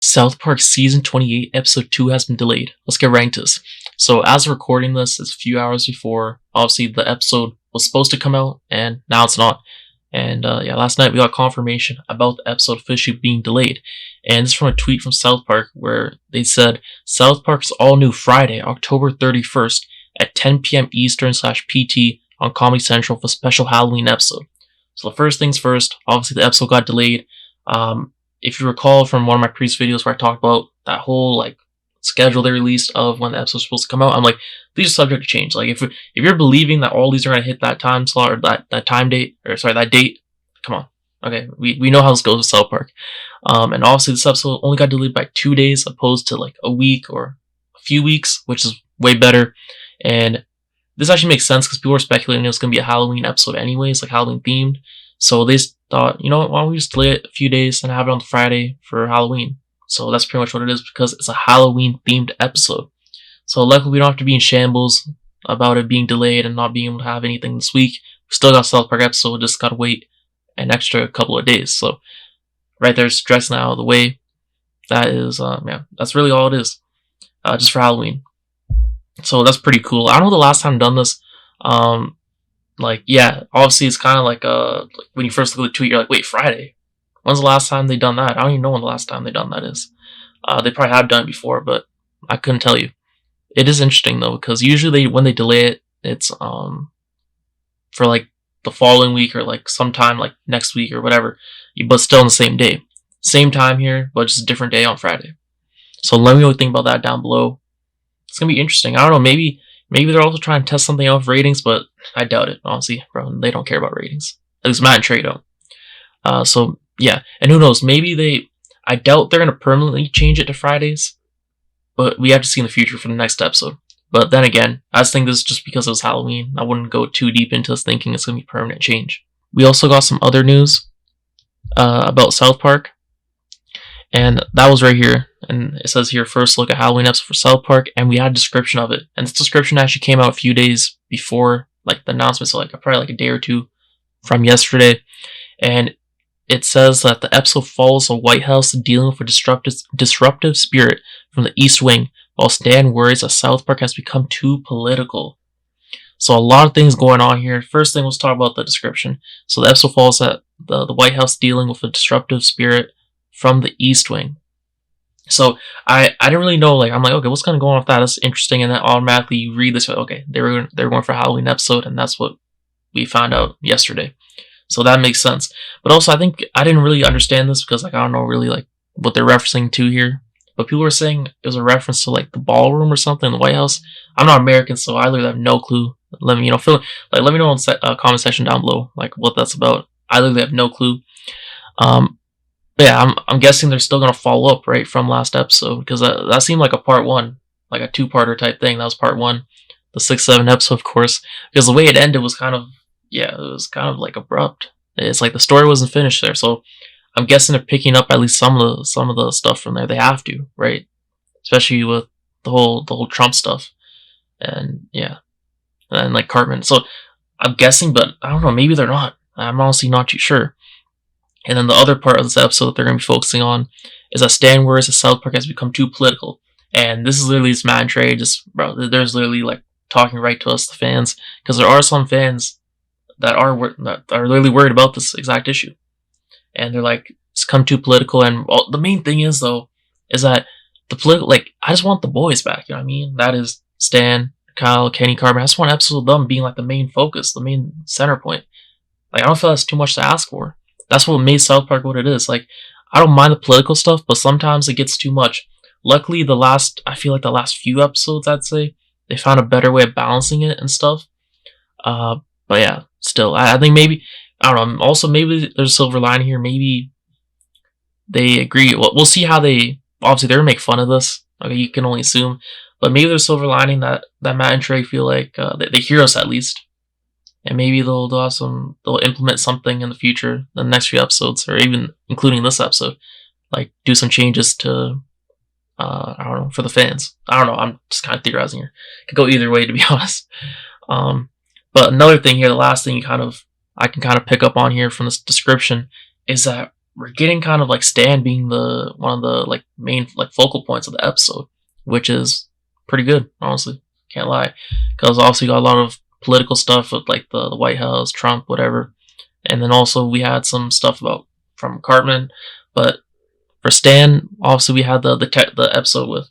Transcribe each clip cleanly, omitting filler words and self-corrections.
South Park Season 28, Episode 2 has been delayed. Let's get right into this. So, as we're recording this, it's a few hours before, obviously, the episode was supposed to come out, and now it's not. And last night we got confirmation about the episode officially being delayed. And this is from a tweet from South Park where they said, South Park's all new Friday, October 31st at 10 p.m. Eastern /PT on Comedy Central for a special Halloween episode. So the first things first, obviously the episode got delayed. If you recall from one of my previous videos where I talked about that whole schedule they released of when the episode's supposed to come out, I'm like, these are subject to change. Like if you're believing that all these are gonna hit that time slot or that time date, or sorry, that date, come on. Okay, we know how this goes with South Park. And obviously this episode only got delayed by 2 days opposed to like a week or a few weeks, which is way better. And this actually makes sense because people were speculating it was gonna be a Halloween episode anyways, like Halloween themed. So they thought, you know what, why don't we just delay it a few days and have it on Friday for Halloween? So that's pretty much what it is because it's a Halloween themed episode. So luckily we don't have to be in shambles about it being delayed and not being able to have anything this week. We still got South Park episode, just gotta wait an extra couple of days. So right there's stress now out of the way. That is, that's really all it is. Just for Halloween. So that's pretty cool. I don't know the last time I've done this. Obviously it's kind of like when you first look at the tweet, you're like, wait, Friday? When's the last time they done that? I don't even know when the last time they done that is. They probably have done it before, but I couldn't tell you. It is interesting though, because usually when they delay it, it's for like the following week or like sometime like next week or whatever, but still on the same day. Same time here, but just a different day on Friday. So let me know what you think about that down below. It's gonna be interesting. I don't know, maybe they're also trying to test something out with ratings, but I doubt it, honestly, bro. They don't care about ratings. At least Matt and Trey don't. So yeah, and who knows? Maybe I doubt they're gonna permanently change it to Fridays, but we have to see in the future for the next episode. But then again, I just think this is just because it was Halloween. I wouldn't go too deep into this thinking it's gonna be permanent change. We also got some other news about South Park, and that was right here. And it says here, first look at Halloween episode for South Park, and we had a description of it. And this description actually came out a few days before like the announcement, so probably like a day or two from yesterday. And it says that the episode follows a White House dealing with a disruptive spirit from the East Wing, while Stan worries that South Park has become too political. So a lot of things going on here. First thing, let's talk about the description. So the episode follows that the White House dealing with a disruptive spirit from the East Wing. So I didn't really know, I'm like, okay, what's going to go on with that? That's interesting. And then automatically you read this, okay, they were going for a Halloween episode, and that's what we found out yesterday. So that makes sense. But also I think I didn't really understand this because I don't know really what they're referencing to here. But people were saying it was a reference to the ballroom or something in the White House. I'm not American, so I literally have no clue. Let me know in the comment section down below what that's about. I literally have no clue. Yeah, I'm guessing they're still gonna follow up right from last episode because that seemed like a part one, like a two-parter type thing. That was part one, the 6-7 episode, of course, because the way it ended was kind of abrupt. It's like the story wasn't finished there, so I'm guessing they're picking up at least some of the stuff from there. They have to, right? Especially with the whole Trump stuff, and yeah, and Cartman. So I'm guessing, but I don't know. Maybe they're not. I'm honestly not too sure. And then the other part of this episode that they're going to be focusing on is that Stan worries that South Park has become too political. And this is literally this Matt and Trey there's literally talking right to us, the fans, because there are some fans that are literally worried about this exact issue. And they're like, it's come too political. And the main thing is though, is that the political, I just want the boys back. You know what I mean? That is Stan, Kyle, Kenny, Cartman. I just want an episode of them being the main focus, the main center point. I don't feel that's too much to ask for. That's what made South Park what it is. I don't mind the political stuff, but sometimes it gets too much. Luckily, I feel like the last few episodes, I'd say, they found a better way of balancing it and stuff. But yeah, still, I think maybe, I don't know, also maybe there's a silver lining here. Maybe they agree. Well, we'll see how obviously they're going to make fun of this. Okay, you can only assume. But maybe there's a silver lining that Matt and Trey feel like they hear us at least. And maybe they'll implement something in the future, the next few episodes, or even including this episode, do some changes to, I don't know, for the fans. I don't know. I'm just kind of theorizing here. It could go either way, to be honest. But another thing here, the last thing I can kind of pick up on here from this description is that we're getting kind of like Stan being the one of the like main like focal points of the episode, which is pretty good, honestly. Can't lie, because obviously got a lot of political stuff with like the White House, Trump, whatever, and then also we had some stuff about from Cartman, but for Stan, obviously we had the episode with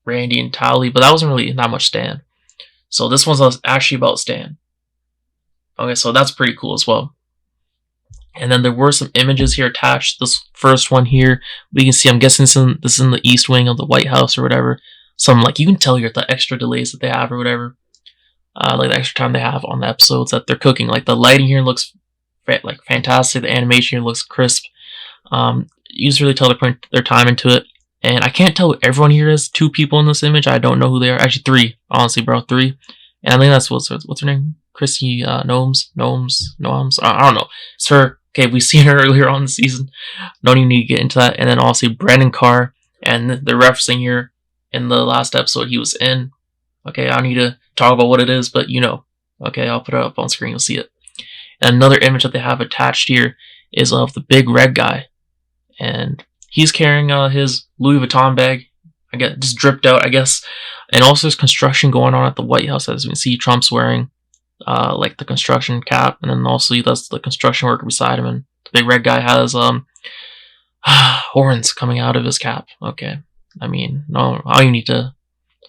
Randy and Tally, but that wasn't really that much Stan. So this one's actually about Stan. Okay, so that's pretty cool as well. And then there were some images here attached. This first one here, we can see, I'm guessing this is in the East Wing of the White House or whatever. Some, like, you can tell here the extra delays that they have or whatever. Like the extra time they have on the episodes that they're cooking. Like the lighting here looks like fantastic. The animation here looks crisp. You just really tell they put their time into it. And I can't tell who everyone here is. 2 people in this image. I don't know who they are. Actually 3. Honestly, bro. 3. And I think that's what's her name? Chrissy Gnomes. I don't know. It's her. Okay, we've seen her earlier on the season. Don't even need to get into that. And then also Brandon Carr. And they're referencing here in the last episode he was in. Okay, I don't need to talk about what it is, but you know. Okay, I'll put it up on screen. You'll see it. And another image that they have attached here is of the big red guy. And he's carrying his Louis Vuitton bag. I guess just dripped out, I guess. And also there's construction going on at the White House. As you can see, Trump's wearing like the construction cap, and then also that's the construction worker beside him, and the big red guy has horns coming out of his cap. Okay, I mean, no, I don't even need to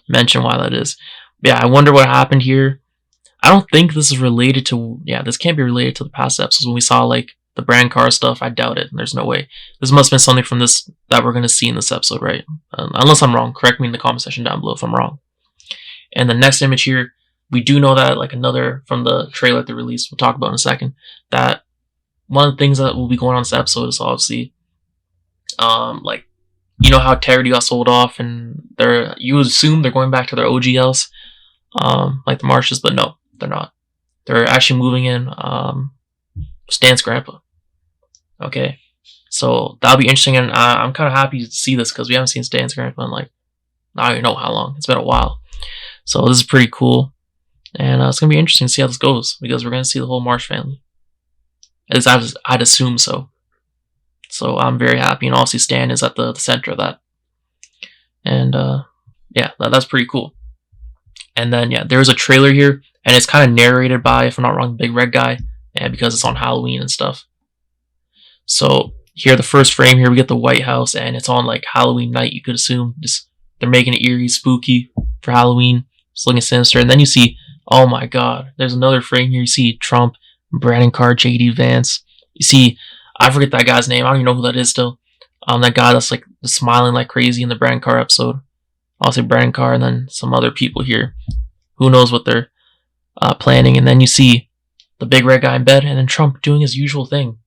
mention why that is. But yeah, I wonder what happened here. I don't think this is related to, this can't be related to the past episodes when we saw like the brand car stuff. I doubt it. There's no way. This must have been something from this that we're going to see in this episode, right? Unless I'm wrong. Correct me in the comment section down below if I'm wrong. And the next image here, we do know that, like another from the trailer that they released, we'll talk about in a second, that one of the things that will be going on in this episode is obviously, like, you know how Terry got sold off, and you would assume they're going back to their OGLs, like the Marshes, but no, they're not. They're actually moving in Stan's grandpa. Okay, so that'll be interesting, and I'm kind of happy to see this because we haven't seen Stan's grandpa in like, I don't even know how long. It's been a while. So this is pretty cool. And it's going to be interesting to see how this goes, because we're going to see the whole Marsh family. At least I'd assume so. So I'm very happy, and obviously Stan is at the center of that. And yeah, that's pretty cool. And then there's a trailer here, and it's kind of narrated by, if I'm not wrong, the big red guy, and because it's on Halloween and stuff. So here, the first frame here, we get the White House, and it's on like Halloween night, you could assume. Just they're making it eerie, spooky for Halloween. It's looking sinister. And then you see, oh my god, there's another frame here. You see Trump, Brandon Carr, JD Vance. You see, I forget that guy's name. I don't even know who that is still. That guy that's like smiling like crazy in the Brandon Carr episode. I'll say Brandon Carr, and then some other people here. Who knows what they're planning. And then you see the big red guy in bed, and then Trump doing his usual thing.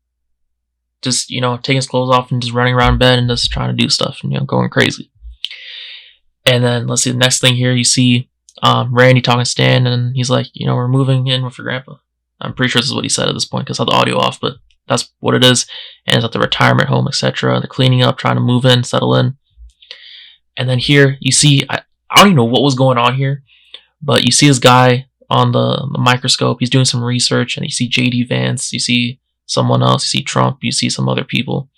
Just, taking his clothes off and just running around bed and just trying to do stuff and, going crazy. And then let's see the next thing here. You see Randy talking to Stan, and he's like, we're moving in with your grandpa. I'm pretty sure this is what he said at this point because I have the audio off, but that's what it is. And it's at the retirement home, etc. They're cleaning up, trying to move in, settle in. And then here you see, I don't even know what was going on here, but you see this guy on the microscope. He's doing some research, and you see JD Vance, you see someone else, you see Trump, you see some other people.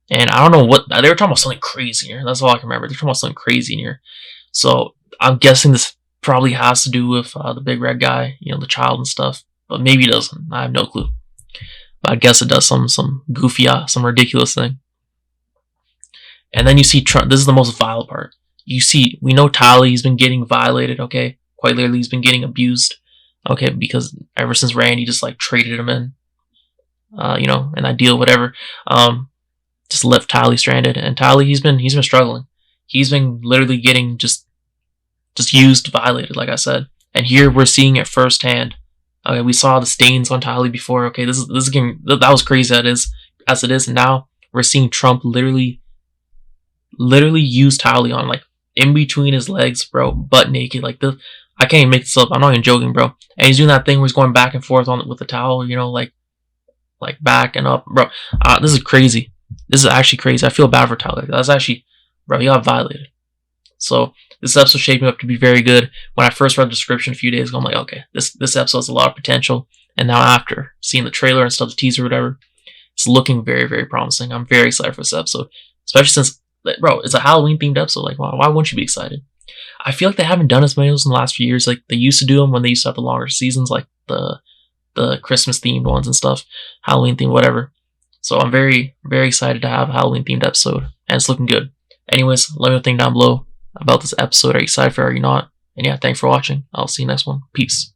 And I don't know what, they were talking about something crazy in here. That's all I can remember. They're talking about something crazy in here. So I'm guessing this probably has to do with the big red guy, the child and stuff. But maybe it doesn't. I have no clue. But I guess it does some goofy, some ridiculous thing. And then you see Trump. This is the most vile part. You see, we know Tally's been getting violated, okay? Quite literally, he's been getting abused, okay? Because ever since Randy just like traded him in, in that deal, whatever, just left Tally stranded. And Tally, he's been struggling. He's been literally getting just used, violated, like I said. And here we're seeing it firsthand. Okay, we saw the stains on Tally before. Okay, this is getting, that was crazy as it is. And now we're seeing Trump literally use Tally on, like, in between his legs, bro, butt naked, like this. I can't even make this up. I'm not even joking, bro. And he's doing that thing where he's going back and forth with the towel, like back and up, bro. This is crazy. This is actually crazy. I feel bad for Tally. That's actually, bro, he got violated. So this episode shaping up to be very good. When I first read the description a few days ago, I'm like, okay, this episode has a lot of potential. And now after seeing the trailer and stuff, the teaser, whatever, It's looking very, very promising. I'm very excited for this episode, especially since, bro, it's a Halloween themed episode. Like, why wouldn't you be excited? I feel like they haven't done as many of those in the last few years. Like they used to do them when they used to have the longer seasons, like the Christmas themed ones and stuff, Halloween themed, whatever. So I'm very, very excited to have a Halloween themed episode, and it's looking good. Anyways, let me know what you think down below about this episode. Are you excited for it or are you not? And yeah, thanks for watching. I'll see you next one. Peace.